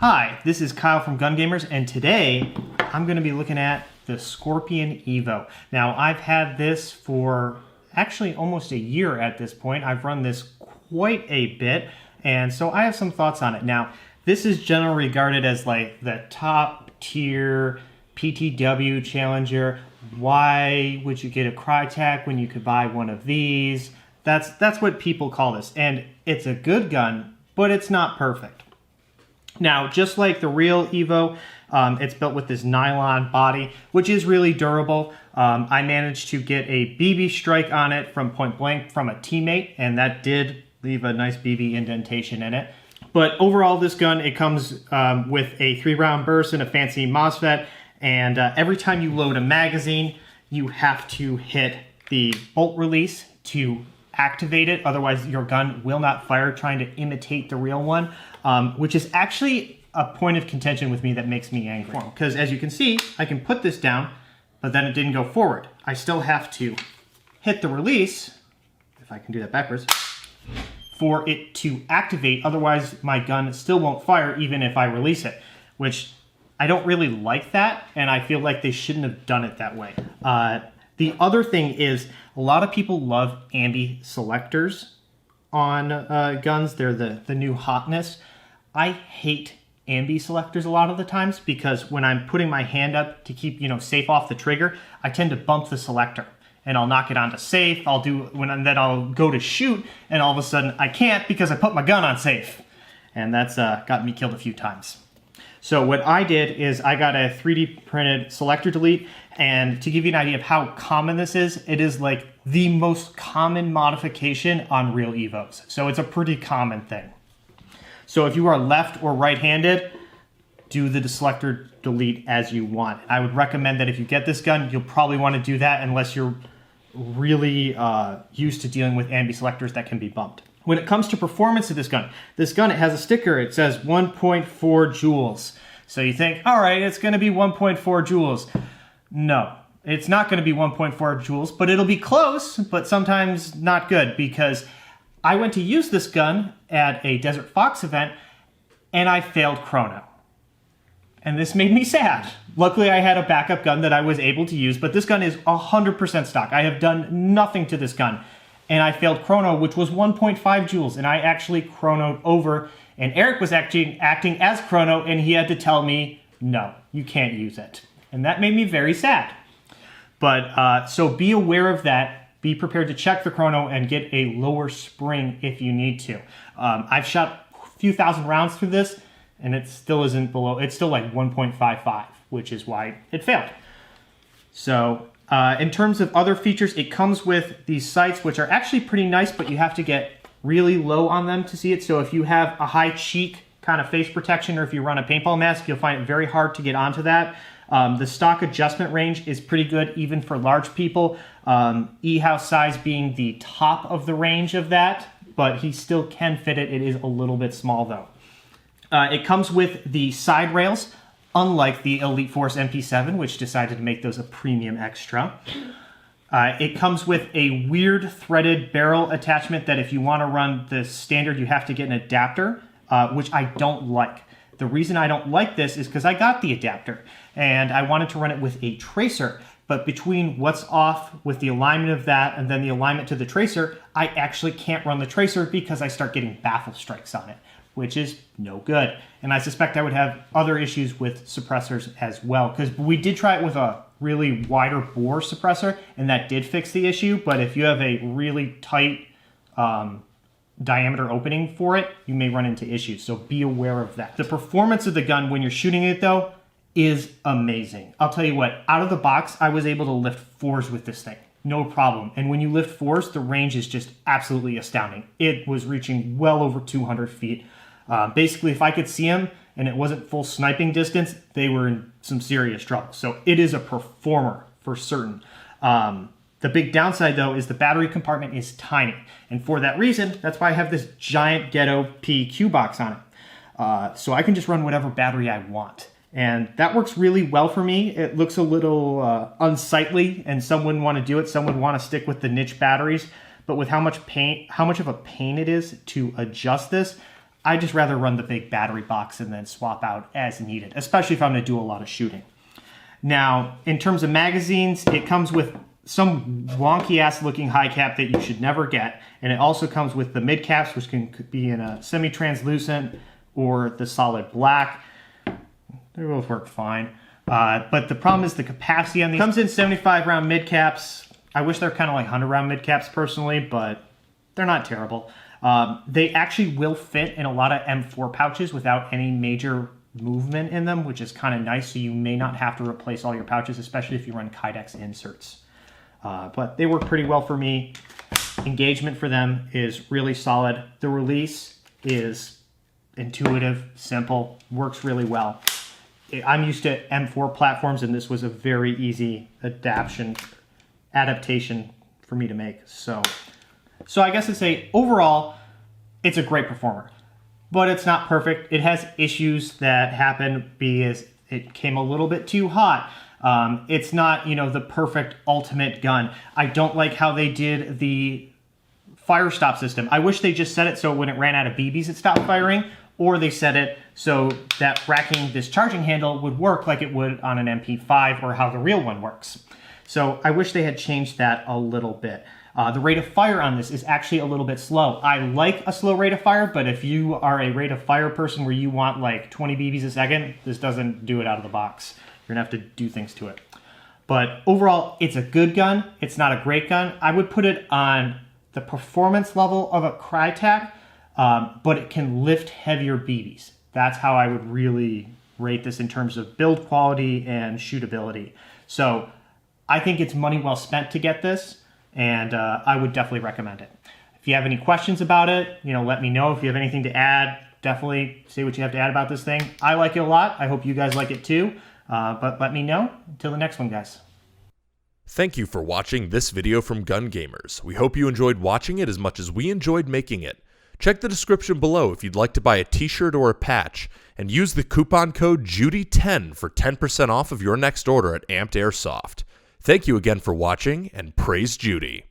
Hi, this is Kyle from Gun Gamers, and today I'm going to be looking at the Scorpion EVO. Now, I've had this for actually almost a year at this point. I've run this quite a bit, and so I have some thoughts on it. Now, this is generally regarded as like the top tier PTW Challenger. Why would you get a Crytek when you could buy one of these? That's what people call this, and it's a good gun, but it's not perfect. Now, just like the real EVO, it's built with this nylon body, which is really durable. I managed to get a BB strike on it from point blank from a teammate, and that did leave a nice BB indentation in it. But overall, this gun, it comes with a 3-round burst and a fancy MOSFET, and every time you load a magazine, you have to hit the bolt release to activate it. Otherwise, your gun will not fire, trying to imitate the real one, which is actually a point of contention with me that makes me angry. Because as you can see, I can put this down, but then it didn't go forward. I still have to hit the release, if I can do that backwards, for it to activate. Otherwise, my gun still won't fire even if I release it, which I don't really like that, and I feel like they shouldn't have done it that way. The other thing is, a lot of people love ambi selectors on guns. They're the new hotness. I hate ambi selectors a lot of the times because when I'm putting my hand up to keep, safe off the trigger, I tend to bump the selector and I'll knock it onto safe. Then I'll go to shoot, and all of a sudden I can't because I put my gun on safe, and that's gotten me killed a few times. So what I did is I got a 3D printed selector delete, and to give you an idea of how common this is, it is like the most common modification on real EVOs. So it's a pretty common thing. So if you are left or right-handed, do the selector delete as you want. I would recommend that if you get this gun, you'll probably want to do that unless you're really used to dealing with ambi selectors that can be bumped. When it comes to performance of this gun, it has a sticker. It says 1.4 joules. So you think, all right, it's going to be 1.4 joules. No, it's not going to be 1.4 joules, but it'll be close, but sometimes not good, because I went to use this gun at a Desert Fox event, and I failed chrono. And this made me sad. Luckily, I had a backup gun that I was able to use, but this gun is 100% stock. I have done nothing to this gun. And I failed chrono, which was 1.5 joules, and I actually chronoed over, and Eric was actually acting as chrono, and he had to tell me, no, you can't use it. And that made me very sad. But, so be aware of that. Be prepared to check the chrono and get a lower spring if you need to. I've shot a few thousand rounds through this, and it still isn't below, it's still like 1.55, which is why it failed. So, in terms of other features, it comes with these sights, which are actually pretty nice, but you have to get really low on them to see it. So if you have a high cheek kind of face protection, or if you run a paintball mask, you'll find it very hard to get onto that. The stock adjustment range is pretty good, even for large people. E-house size being the top of the range of that, but he still can fit it. It is a little bit small though. It comes with the side rails, unlike the Elite Force MP7, which decided to make those a premium extra. It comes with a weird threaded barrel attachment that if you want to run the standard, you have to get an adapter, which I don't like. The reason I don't like this is because I got the adapter and I wanted to run it with a tracer, but between what's off with the alignment of that and then the alignment to the tracer, I actually can't run the tracer because I start getting baffle strikes on it, which is no good. And I suspect I would have other issues with suppressors as well, because we did try it with a really wider bore suppressor, and that did fix the issue. But if you have a really tight diameter opening for it, you may run into issues, so be aware of that. The performance of the gun when you're shooting it though is amazing. I'll tell you what, out of the box, I was able to lift 4s with this thing. No problem. And when you lift 4s, the range is just absolutely astounding. It was reaching well over 200 feet. Basically, if I could see them and it wasn't full sniping distance, they were in some serious trouble. So it is a performer for certain. The big downside, though, is the battery compartment is tiny. And for that reason, that's why I have this giant Ghetto PQ box on it. So I can just run whatever battery I want. And that works really well for me. It looks a little unsightly, and some wouldn't want to do it. Some would want to stick with the niche batteries. But with how much of a pain it is to adjust this, I'd just rather run the big battery box and then swap out as needed, especially if I'm going to do a lot of shooting. Now, in terms of magazines, it comes with some wonky ass looking high cap that you should never get. And it also comes with the mid caps, which can be in a semi-translucent or the solid black. They both work fine. But the problem is the capacity on these. It comes in 75 round mid caps. I wish they're kind of like 100 round mid caps personally, but they're not terrible. They actually will fit in a lot of M4 pouches without any major movement in them, which is kind of nice. So you may not have to replace all your pouches, especially if you run Kydex inserts. But they work pretty well for me. Engagement for them is really solid. The release is intuitive, simple, works really well. I'm used to M4 platforms, and this was a very easy adaptation for me to make. So I guess I'd say overall, it's a great performer, but it's not perfect. It has issues that happen because it came a little bit too hot. It's not, the perfect ultimate gun. I don't like how they did the fire stop system. I wish they just set it so when it ran out of BBs, it stopped firing, or they set it so that racking discharging handle would work like it would on an MP5 or how the real one works. So I wish they had changed that a little bit. The rate of fire on this is actually a little bit slow. I like a slow rate of fire, but if you are a rate of fire person where you want like 20 BBs a second, this doesn't do it out of the box. You're gonna have to do things to it. But overall, it's a good gun. It's not a great gun. I would put it on the performance level of a Crytek, but it can lift heavier BBs. That's how I would really rate this in terms of build quality and shootability. So I think it's money well spent to get this, and I would definitely recommend it. If you have any questions about it, let me know. If you have anything to add, definitely say what you have to add about this thing. I like it a lot. I hope you guys like it too. But let me know. Until the next one, guys. Thank you for watching this video from Gun Gamers. We hope you enjoyed watching it as much as we enjoyed making it. Check the description below if you'd like to buy a t-shirt or a patch, and use the coupon code JUDY10 for 10% off of your next order at Amped Airsoft. Thank you again for watching, and praise Judy.